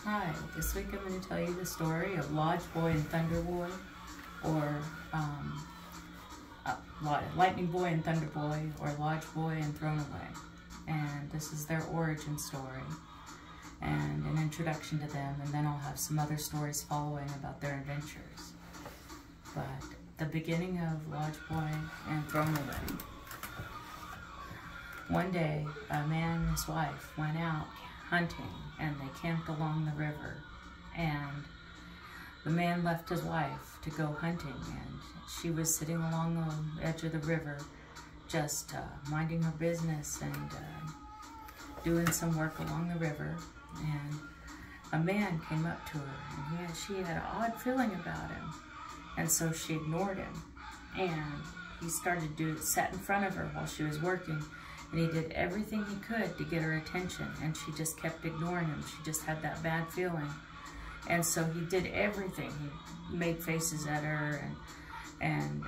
Hi, this week I'm going to tell you the story of Lodge Boy and Thunder Boy, or Lightning Boy and Thunder Boy, or Lodge Boy and Thrown Away. And this is their origin story and an introduction to them, and then I'll have some other stories following about their adventures. But the beginning of Lodge Boy and Thrown Away. One day, a man and his wife went out hunting, and they camped along the river, and the man left his wife to go hunting, and she was sitting along the edge of the river just minding her business and doing some work along the river, and a man came up to her, and she had an odd feeling about him, and so she ignored him, and he sat in front of her while she was working, and he did everything he could to get her attention, and she just kept ignoring him. She just had that bad feeling. And so he did everything. He made faces at her and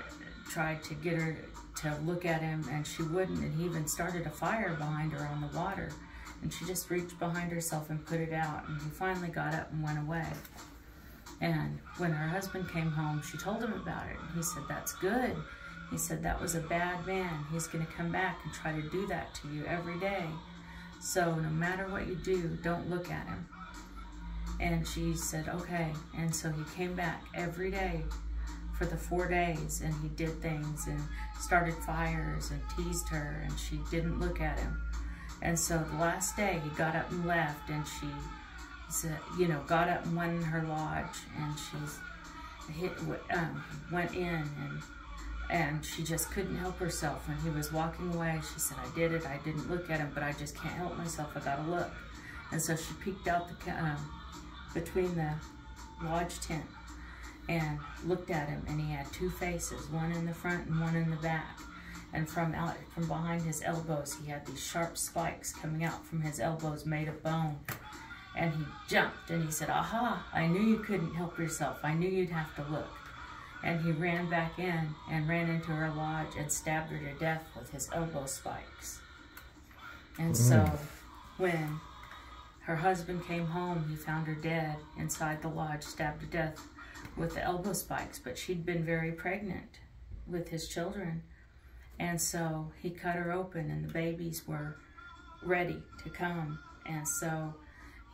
tried to get her to look at him, and she wouldn't, and he even started a fire behind her on the water, and she just reached behind herself and put it out, and he finally got up and went away. And when her husband came home, she told him about it, and he said, "That's good." He said, "That was a bad man. He's going to come back and try to do that to you every day. So no matter what you do, don't look at him." And she said, "Okay." And so he came back every day for the 4 days, and he did things and started fires and teased her, and she didn't look at him. And so the last day he got up and left, and she said, got up and went in her lodge, and went in, and she just couldn't help herself. When he was walking away, she said, "I did it. I didn't look at him, but I just can't help myself. I gotta look." And so she peeked out between the lodge tent and looked at him, and he had two faces, one in the front and one in the back. And from behind his elbows, he had these sharp spikes coming out from his elbows made of bone. And he jumped, and he said, "Aha, I knew you couldn't help yourself. I knew you'd have to look." And he ran back in and ran into her lodge and stabbed her to death with his elbow spikes. And so when her husband came home, he found her dead inside the lodge, stabbed to death with the elbow spikes. But she'd been very pregnant with his children. And so he cut her open, and the babies were ready to come. And so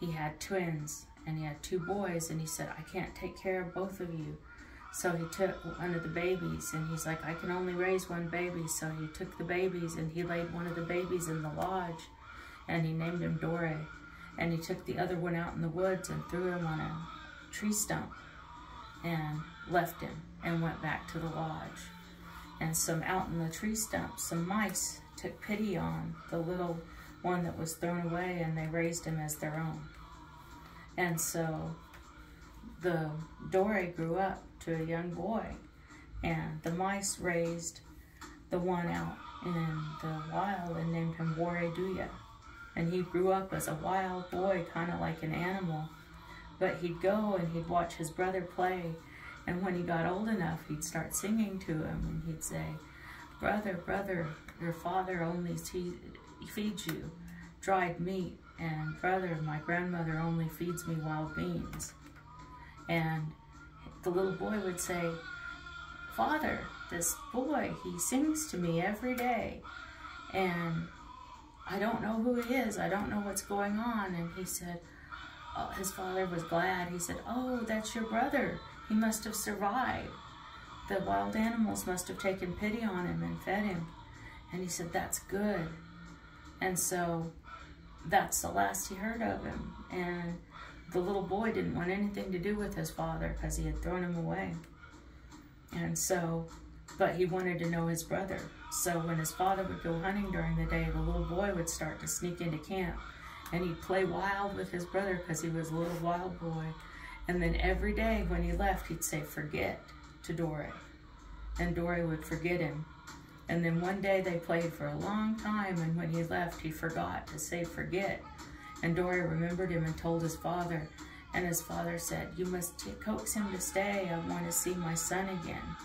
he had twins, and he had 2 boys, and he said, "I can't take care of both of you." So he took one of the babies, and he's like, "I can only raise one baby." So he took the babies, and he laid one of the babies in the lodge, and he named him Dore. And he took the other one out in the woods and threw him on a tree stump and left him and went back to the lodge. And out in the tree stump, some mice took pity on the little one that was thrown away, and they raised him as their own. And so the Dore grew up to a young boy, and the mice raised the one out in the wild and named him Duya. And he grew up as a wild boy, kind of like an animal, but he'd go and he'd watch his brother play, and when he got old enough, he'd start singing to him, and he'd say, "Brother, brother, your father only feeds you dried meat, and brother, my grandmother only feeds me wild beans." And the little boy would say, "Father, this boy, he sings to me every day, and I don't know who he is. I don't know what's going on." And he said, his father was glad. He said, "Oh, that's your brother. He must have survived. The wild animals must have taken pity on him and fed him." And he said, "That's good." And so that's the last he heard of him. And the little boy didn't want anything to do with his father because he had thrown him away. And so, but he wanted to know his brother. So when his father would go hunting during the day, the little boy would start to sneak into camp, and he'd play wild with his brother because he was a little wild boy. And then every day when he left, he'd say, "Forget," to Dore. And Dore would forget him. And then one day they played for a long time, and when he left, he forgot to say "forget." And Dore remembered him and told his father. And his father said, "You must coax him to stay. I want to see my son again."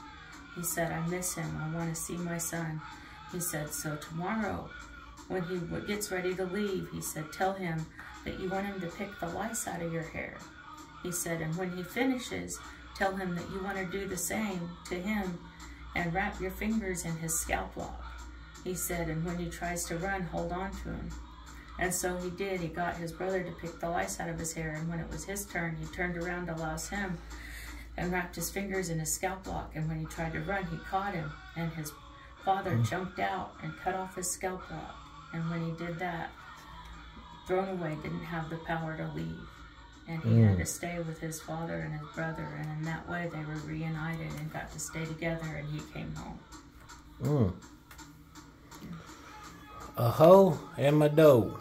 He said, "I miss him. I want to see my son." He said, "So tomorrow, when he gets ready to leave," he said, "tell him that you want him to pick the lice out of your hair. He said, and when he finishes, tell him that you want to do the same to him and wrap your fingers in his scalp lock. He said, and when he tries to run, hold on to him. And so he did. He got his brother to pick the lice out of his hair, and when it was his turn, he turned around to louse him and wrapped his fingers in his scalp lock, and when he tried to run, he caught him, and his father jumped out and cut off his scalp lock. And when he did that, Thrown Away didn't have the power to leave, and he had to stay with his father and his brother, and in that way they were reunited and got to stay together, and he came home. A hoe and my dough.